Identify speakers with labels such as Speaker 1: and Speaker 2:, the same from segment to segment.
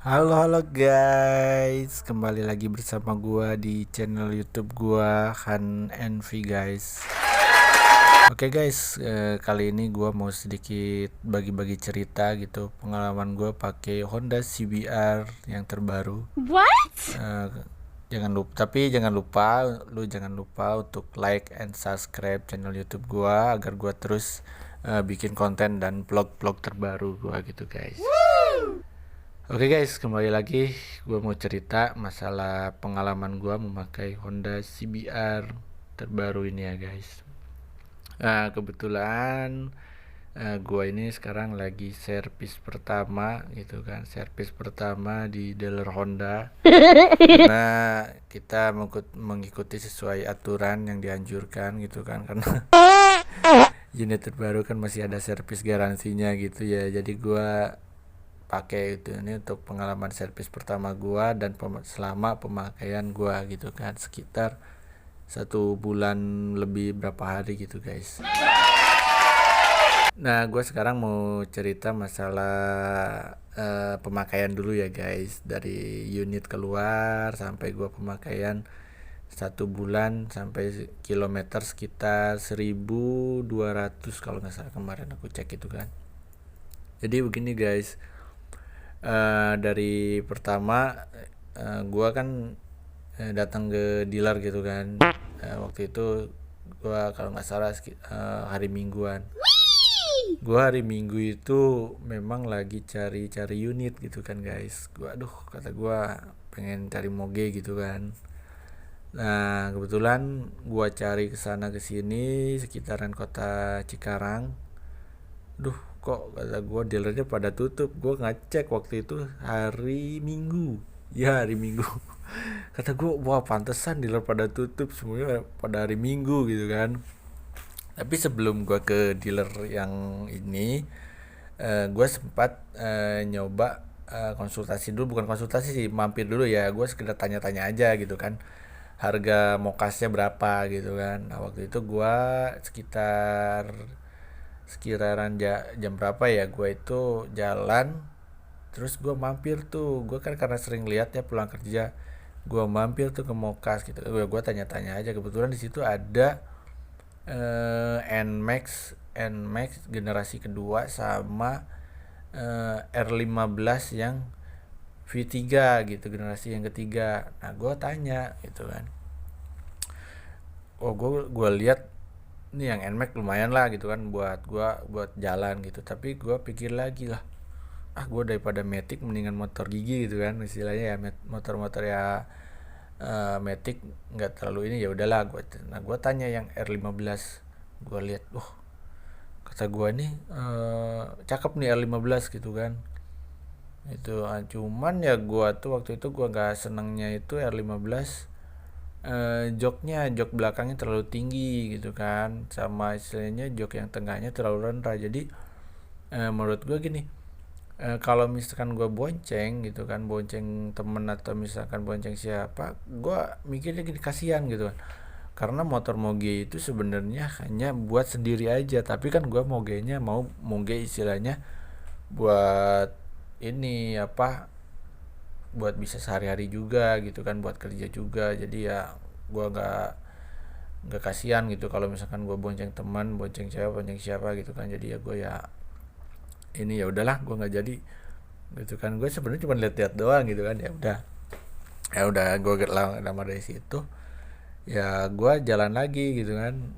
Speaker 1: Halo halo guys, kembali lagi bersama gua di channel YouTube gua Han Envy guys. Oke guys, kali ini gua mau sedikit bagi-bagi cerita gitu pengalaman gua pakai Honda CBR yang terbaru.
Speaker 2: What?
Speaker 1: Eh, jangan lupa untuk like and subscribe channel YouTube gua agar gua terus bikin konten dan vlog-vlog terbaru gua gitu guys. Oke guys, kembali lagi gue mau cerita masalah pengalaman gue memakai Honda CBR terbaru ini ya guys. Kebetulan gue ini sekarang lagi servis pertama gitu kan, servis pertama di dealer Honda. Karena kita mengikuti sesuai aturan yang dianjurkan gitu kan, karena unit terbaru kan masih ada servis garansinya gitu ya. Jadi gue pakai itu ini untuk pengalaman servis pertama gua dan selama pemakaian gua gitu kan, sekitar 1 bulan lebih berapa hari gitu guys. Nah, gue sekarang mau cerita masalah pemakaian dulu ya guys, dari unit keluar sampai gua pemakaian 1 bulan sampai kilometer sekitar 1.200 kalau nggak salah, kemarin aku cek itu kan. Jadi begini guys, dari pertama gua kan datang ke dealer gitu kan. Waktu itu gua kalau nggak salah hari Mingguan. Gua hari Minggu itu memang lagi cari-cari unit gitu kan guys. Kata gua pengen cari moge gitu kan. Nah, kebetulan gua cari kesana kesini sekitaran kota Cikarang. Kok kata gue dealernya pada tutup. Gue ngecek waktu itu hari Minggu. Ya hari Minggu. Kata gue, wah pantesan dealer pada tutup semuanya pada hari Minggu gitu kan. Tapi sebelum gue ke dealer yang ini, gue sempat nyoba konsultasi dulu. Bukan konsultasi sih, mampir dulu ya. Gue sekedar tanya-tanya aja gitu kan, harga mokasnya berapa gitu kan. Nah, waktu itu gue sekitar sekiraran jam berapa ya, gue itu jalan terus gue mampir tuh. Gue kan karena sering lihat ya pulang kerja, gue mampir tuh ke Mokas gitu. Gue tanya-tanya aja, kebetulan di situ ada Nmax generasi kedua sama R15 yang V3 gitu, generasi yang ketiga. Nah, gue tanya gitu kan, gue lihat ini yang Nmax lumayan lah gitu kan, buat jalan gitu. Tapi gue pikir lagi lah, gue daripada Matic mendingan motor gigi gitu kan istilahnya ya, motor-motor ya. Matic nggak terlalu ini, ya udahlah gue. Nah, gue tanya yang R15. Gue lihat, kata gue nih cakep nih R15 gitu kan. Itu cuman ya gue tuh waktu itu gue nggak senengnya itu R15, jok belakangnya terlalu tinggi gitu kan, sama istilahnya jok yang tengahnya terlalu rendah. Jadi menurut gue gini, kalau misalkan gue bonceng gitu kan, bonceng temen atau misalkan bonceng siapa, gue mikirnya gini, kasihan gitu kan. Karena motor moge itu sebenarnya hanya buat sendiri aja, tapi kan gue mogenya mau moge istilahnya buat ini apa, buat bisa sehari-hari juga gitu kan, buat kerja juga. Jadi ya gue nggak kasihan gitu kalau misalkan gue bonceng teman, bonceng cewek, bonceng siapa gitu kan. Jadi ya gue ya ini, ya udahlah gue nggak jadi gitu kan. Gue sebenarnya cuma lihat-lihat doang gitu kan. Ya udah gue lama dari situ ya gue jalan lagi gitu kan.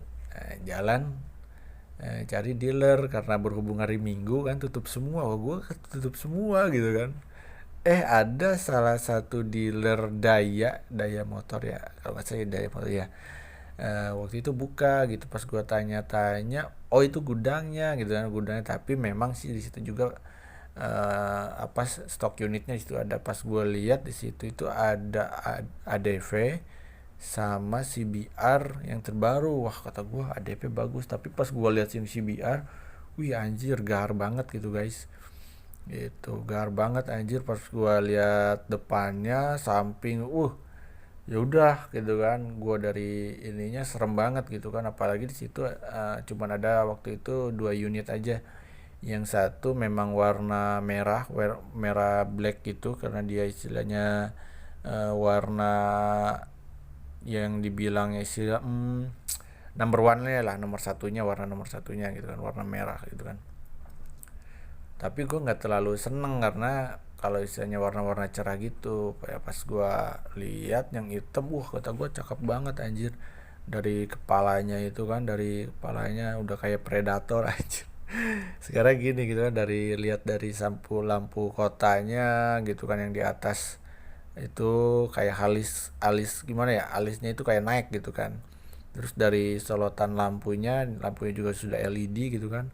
Speaker 1: Jalan cari dealer, karena berhubung hari Minggu kan tutup semua. Gue tutup semua gitu kan. Ada salah satu dealer Daya motor ya, kalau nggak salah Daya motor ya. Waktu itu buka gitu, pas gua tanya-tanya, oh itu gudangnya gitu kan, gudangnya. Tapi memang sih di situ juga apa, stok unitnya di situ ada. Pas gua lihat di situ itu ada ADV sama CBR yang terbaru. Wah, kata gua ADV bagus, tapi pas gua lihat yang CBR, wih anjir gahar banget gitu guys. Gitu gar banget anjir. Pas gua lihat depannya, samping, ya udah gitu kan. Gua dari ininya serem banget gitu kan, apalagi di situ cuman ada waktu itu 2 unit aja Yang satu memang warna merah, merah black gitu, karena dia istilahnya warna yang dibilang istilah number one lah, nomor satunya, warna nomor satunya gitu kan, warna merah gitu kan. Tapi gue nggak terlalu seneng karena kalau istilahnya warna-warna cerah gitu, kayak pas gue lihat yang hitam, kata gue cakep banget anjir. Dari kepalanya itu kan, dari kepalanya udah kayak predator anjir. Sekarang gini gitu kan, dari lihat dari lampu kotanya gitu kan, yang di atas itu kayak alis gimana ya, alisnya itu kayak naik gitu kan. Terus dari solotan lampunya juga sudah LED gitu kan,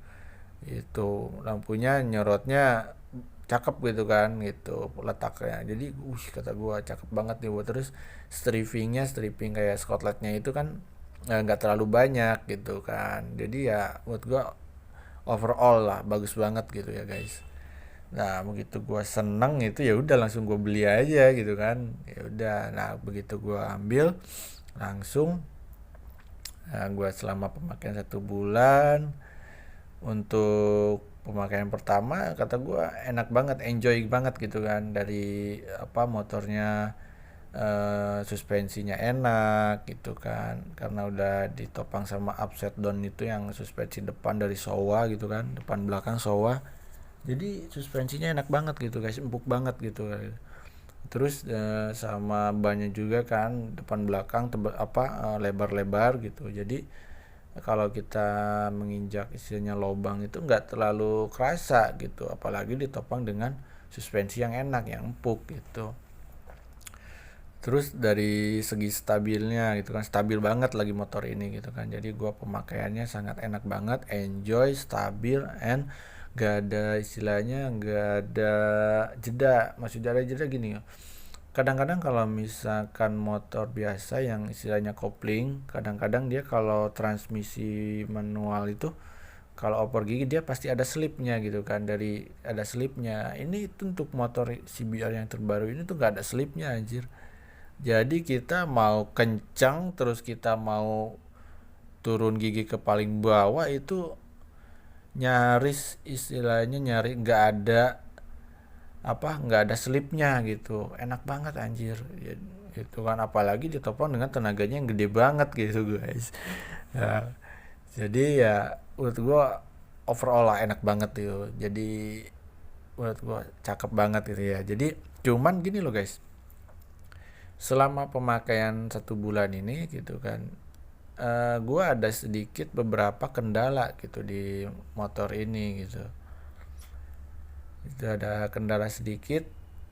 Speaker 1: itu lampunya nyorotnya cakep gitu kan, gitu letaknya. Jadi kata gua cakep banget nih buat. Terus stripping kayak skotletnya itu kan nggak terlalu banyak gitu kan, jadi ya buat gua overall lah bagus banget gitu ya guys. Nah begitu gua seneng itu, ya udah langsung gua beli aja gitu kan, ya udah. Nah begitu gua ambil langsung, nah, gua selama pemakaian 1 bulan, untuk pemakaian pertama kata gue enak banget, enjoy banget gitu kan. Dari motornya, suspensinya enak gitu kan, karena udah ditopang sama upside down itu, yang suspensi depan dari Showa gitu kan, depan belakang Showa. Jadi suspensinya enak banget gitu guys, empuk banget gitu. Terus sama bannya juga kan, depan belakang lebar-lebar gitu. Jadi kalau kita menginjak istilahnya lobang itu nggak terlalu kerasa gitu, apalagi ditopang dengan suspensi yang enak, yang empuk gitu. Terus dari segi stabilnya gitu kan, stabil banget lagi motor ini gitu kan. Jadi gua pemakaiannya sangat enak banget, enjoy, stabil, and gak ada istilahnya, gak ada jeda. Maksudnya ada jeda gini ya, kadang-kadang kalau misalkan motor biasa yang istilahnya kopling, kadang-kadang dia kalau transmisi manual itu, kalau oper gigi dia pasti ada slipnya gitu kan, dari ada slipnya. Ini itu untuk motor CBR yang terbaru ini tuh gak ada slipnya anjir. Jadi kita mau kencang, terus kita mau turun gigi ke paling bawah itu nyaris istilahnya nggak ada slipnya gitu, enak banget anjir ya, gitu kan. Apalagi ditopang dengan tenaganya yang gede banget gitu guys. Ya, jadi ya menurut gua overall lah enak banget tuh. Jadi menurut gua cakep banget gitu ya. Jadi cuman gini loh guys, selama pemakaian 1 bulan ini gitu kan, gua ada sedikit beberapa kendala gitu di motor ini gitu. Itu ada kendala sedikit,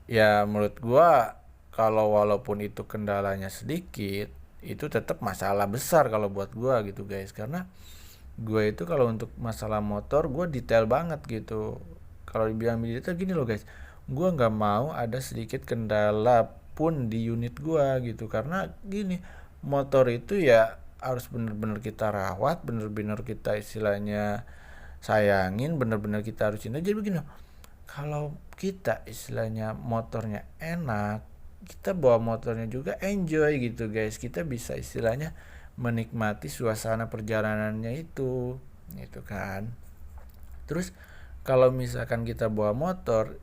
Speaker 1: ya menurut gua kalau walaupun itu kendalanya sedikit, itu tetap masalah besar kalau buat gua gitu guys. Karena gua itu kalau untuk masalah motor gua detail banget gitu. Kalau dibilang detail gini loh guys, gua nggak mau ada sedikit kendala pun di unit gua gitu. Karena gini, motor itu ya harus bener-bener kita rawat, bener-bener kita istilahnya sayangin, bener-bener kita harus cinta. Jadi begini, kalau kita istilahnya motornya enak, kita bawa motornya juga enjoy gitu guys. Kita bisa istilahnya menikmati suasana perjalanannya itu gitu kan. Terus kalau misalkan kita bawa motor,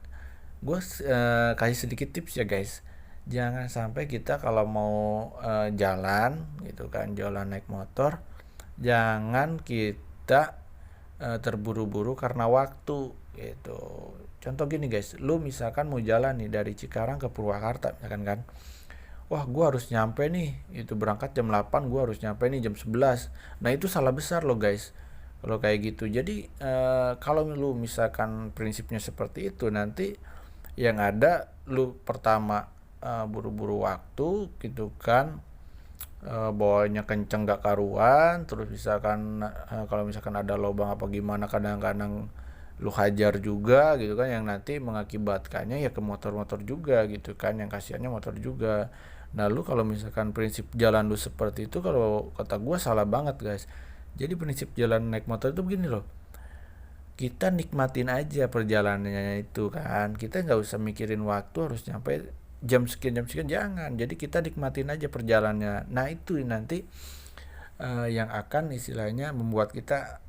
Speaker 1: gue kasih sedikit tips ya guys. Jangan sampai kita kalau mau jalan gitu kan, jalan naik motor, jangan kita terburu-buru karena waktu gitu. Contoh gini guys, lu misalkan mau jalan nih dari Cikarang ke Purwakarta misalkan kan, wah gua harus nyampe nih, itu berangkat jam 8, gua harus nyampe nih jam 11. Nah itu salah besar loh guys kalau kayak gitu. Jadi kalau lu misalkan prinsipnya seperti itu, nanti yang ada lu pertama buru-buru waktu gitu kan, bawanya kenceng gak karuan. Terus misalkan kalau misalkan ada lubang apa gimana, kadang-kadang lu hajar juga gitu kan, yang nanti mengakibatkannya ya ke motor-motor juga gitu kan, yang kasihannya motor juga. Nah lu kalau misalkan prinsip jalan lu seperti itu, kalau kata gua salah banget guys. Jadi prinsip jalan naik motor itu begini loh, kita nikmatin aja perjalanannya itu kan, kita nggak usah mikirin waktu harus nyampe jam sekian, jangan. Jadi kita nikmatin aja perjalanannya. Nah itu nanti yang akan istilahnya membuat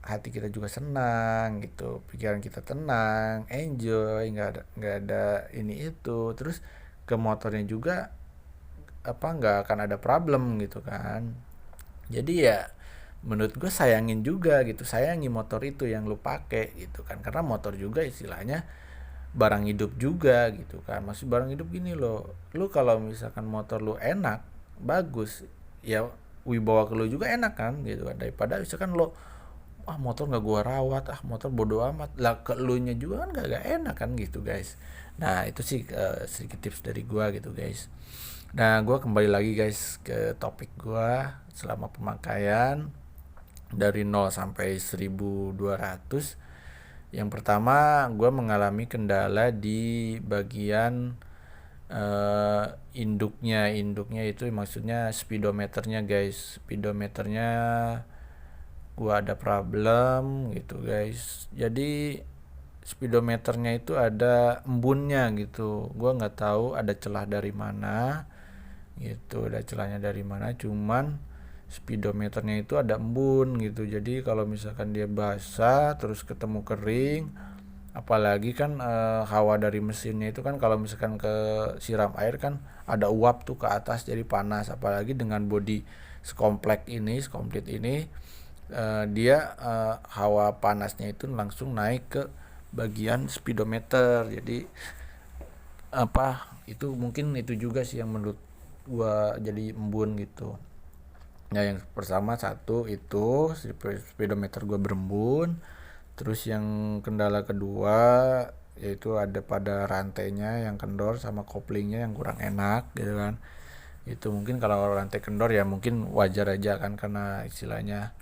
Speaker 1: hati kita juga senang gitu, pikiran kita tenang, enjoy, nggak ada ini itu. Terus ke motornya juga nggak akan ada problem gitu kan. Jadi ya menurut gue sayangin juga gitu, sayangi motor itu yang lu pakai gitu kan, karena motor juga istilahnya barang hidup juga gitu kan. Masih barang hidup gini loh, lu kalau misalkan motor lu enak bagus ya, wibawa ke lu juga enak kan gitu kan, daripada misalkan lo motor nggak gua rawat, motor bodo amat lah, ke lu nya juga kan gak enak kan gitu guys. Nah itu sih sedikit tips dari gua gitu guys. Nah gua kembali lagi guys ke topik gua selama pemakaian dari 0 sampai 1200. Yang pertama gue mengalami kendala di bagian induknya itu maksudnya speedometernya guys. Speedometernya gue ada problem gitu guys. Jadi speedometernya itu ada embunnya gitu. Gue nggak tahu ada celah dari mana gitu, ada celahnya dari mana, cuman speedometernya itu ada embun gitu. Jadi kalau misalkan dia basah terus ketemu kering, apalagi kan hawa dari mesinnya itu kan kalau misalkan ke siram air kan ada uap tuh ke atas jadi panas, apalagi dengan bodi sekomplit ini dia hawa panasnya itu langsung naik ke bagian speedometer. Jadi itu mungkin itu juga sih yang menurut gua jadi embun gitu. Nah yang pertama satu itu speedometer gua berembun. Terus yang kendala kedua yaitu ada pada rantainya yang kendor sama koplingnya yang kurang enak gitu kan. Itu mungkin kalau rantai kendor ya mungkin wajar aja kan, karena istilahnya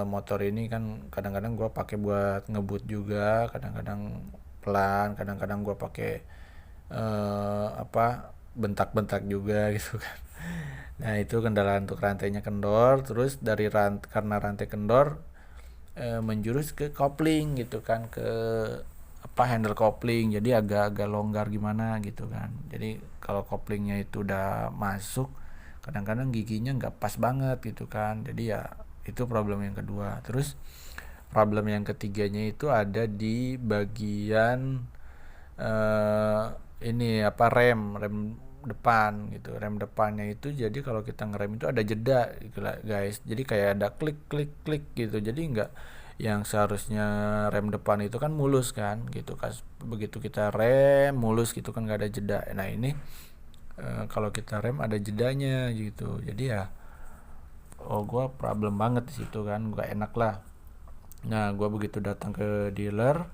Speaker 1: motor ini kan kadang-kadang gua pakai buat ngebut juga, kadang-kadang pelan, kadang-kadang gua pakai bentak-bentak juga gitu kan. Nah itu kendala untuk rantainya kendor. Terus karena rantai kendor menjurus ke kopling gitu kan, ke handle kopling, jadi agak-agak longgar gimana gitu kan. Jadi kalau koplingnya itu udah masuk, kadang-kadang giginya nggak pas banget gitu kan. Jadi ya itu problem yang kedua. Terus problem yang ketiganya itu ada di bagian rem depan gitu. Rem depannya itu jadi kalau kita ngerem itu ada jeda gitu lah guys. Jadi kayak ada klik klik klik gitu. Jadi enggak yang seharusnya rem depan itu kan mulus kan gitu kan. Begitu kita rem mulus gitu kan, enggak ada jeda. Nah ini kalau kita rem ada jedanya gitu. Jadi ya gue problem banget di situ kan, gak enak lah. Nah gue begitu datang ke dealer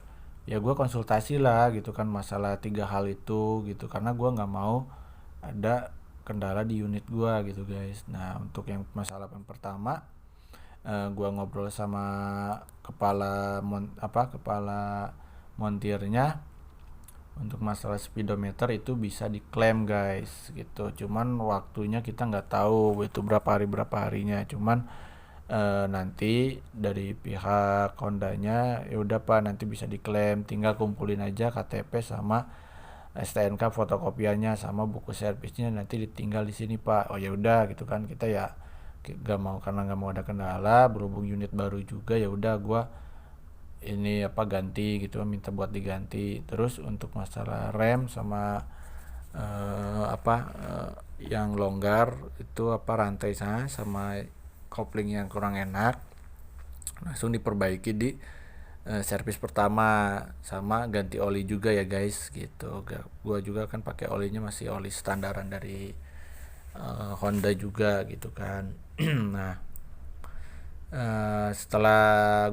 Speaker 1: ya gue konsultasi lah gitu kan masalah 3 hal itu gitu, karena gue nggak mau ada kendala di unit gue gitu guys. Nah untuk yang masalah yang pertama gue ngobrol sama kepala montirnya. Untuk masalah speedometer itu bisa diklaim guys gitu, cuman waktunya kita nggak tahu itu berapa harinya. Cuman nanti dari pihak Hondanya ya udah Pak, nanti bisa diklaim, tinggal kumpulin aja KTP sama STNK fotokopiannya sama buku servisnya, nanti ditinggal di sini Pak. Oh ya udah gitu kan, kita ya karena nggak mau ada kendala, berhubung unit baru juga ya udah gua ini ganti gitu, minta buat diganti. Terus untuk masalah rem sama yang longgar itu rantai sana sama kopling yang kurang enak, langsung diperbaiki di servis pertama, sama ganti oli juga ya guys gitu. Gua juga kan pakai olinya masih oli standaran dari Honda juga gitu kan. Nah setelah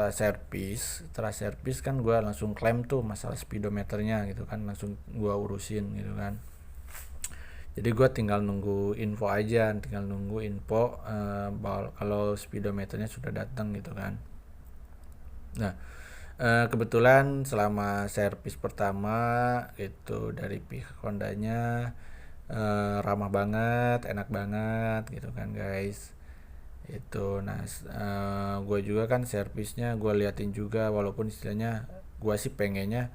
Speaker 1: servis kan gue langsung klaim tuh masalah speedometernya gitu kan, langsung gue urusin gitu kan. Jadi gue tinggal nunggu info bahwa kalau speedometernya sudah datang gitu kan. Nah kebetulan selama servis pertama itu dari pihak Hondanya ramah banget, enak banget gitu kan guys itu. Nah gue juga kan servisnya gue liatin juga, walaupun istilahnya gue sih pengennya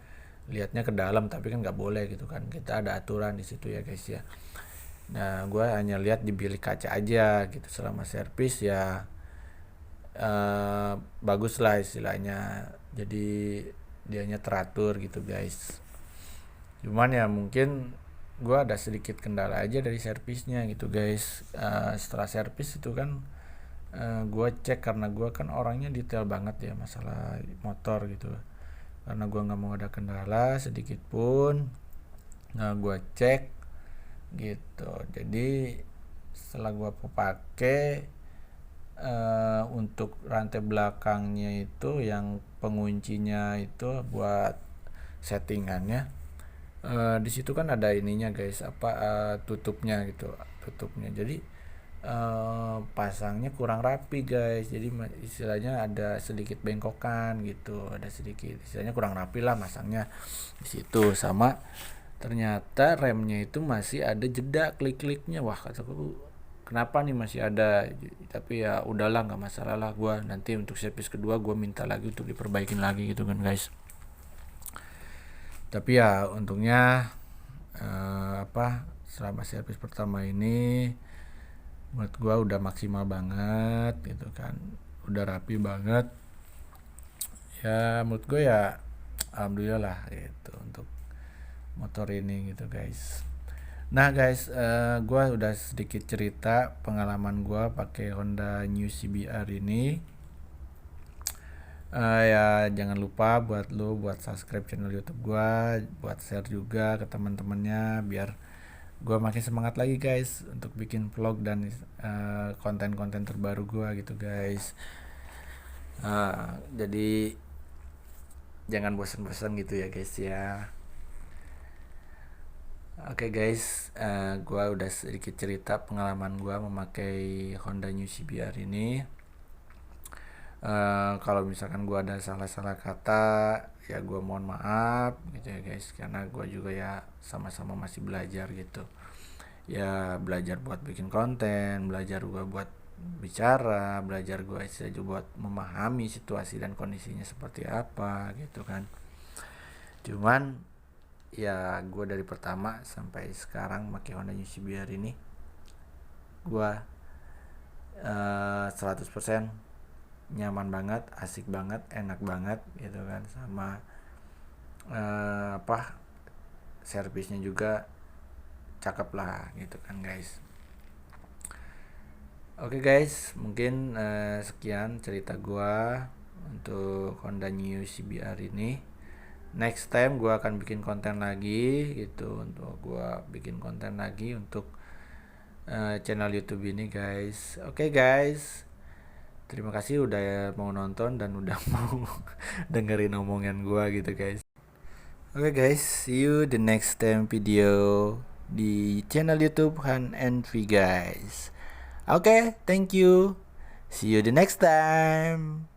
Speaker 1: liatnya ke dalam, tapi kan nggak boleh gitu kan, kita ada aturan di situ ya guys ya. Nah, gue hanya lihat di bilik kaca aja gitu. Selama servis ya bagus lah istilahnya. Jadi dianya teratur gitu guys. Cuman ya mungkin gue ada sedikit kendala aja dari servisnya gitu guys. Setelah servis itu kan gue cek, karena gue kan orangnya detail banget ya masalah motor gitu. Karena gue nggak mau ada kendala sedikit pun. Nah, gue cek gitu. Jadi setelah gue pakai, untuk rantai belakangnya itu yang penguncinya itu buat settingannya, di situ kan ada ininya guys, apa, tutupnya gitu, tutupnya. Jadi pasangnya kurang rapi guys. Jadi istilahnya ada sedikit bengkokan gitu, ada sedikit istilahnya kurang rapi lah masangnya di situ. Sama ternyata remnya itu masih ada jeda klik-kliknya. Wah, kataku kenapa nih masih ada. Tapi ya udahlah, nggak masalah lah, gue nanti untuk servis kedua gue minta lagi untuk diperbaikin lagi gitu kan guys. Tapi ya untungnya selama servis pertama ini menurut gue udah maksimal banget gitu kan, udah rapi banget ya. Menurut gue ya alhamdulillah lah gitu untuk motor ini gitu guys. Nah guys, gue udah sedikit cerita pengalaman gue pakai Honda New CBR ini. Ya jangan lupa buat subscribe channel YouTube gue, buat share juga ke teman-temannya biar gue makin semangat lagi guys untuk bikin vlog dan konten-konten terbaru gue gitu guys. Jadi jangan bosan-bosan gitu ya guys ya. Oke guys, gue udah sedikit cerita pengalaman gue memakai Honda New CBR ini. Kalau misalkan gue ada salah-salah kata ya gue mohon maaf gitu ya guys, karena gue juga ya sama-sama masih belajar gitu ya, belajar buat bikin konten, belajar gue buat bicara, belajar gue saja buat memahami situasi dan kondisinya seperti apa gitu kan. Cuman ya gue dari pertama sampai sekarang pakai Honda New CBR ini gue 100% nyaman banget, asik banget, enak banget gitu kan. Sama servisnya juga cakep lah gitu kan guys. Oke guys, mungkin sekian cerita gua untuk Honda New CBR ini. Next time gua akan bikin konten lagi gitu, untuk gua bikin konten lagi untuk channel YouTube ini guys. Oke guys, terima kasih udah mau nonton dan udah mau dengerin omongan gua gitu guys. Oke guys, see you the next time video di channel YouTube Han and V guys. Okay, thank you. See you the next time.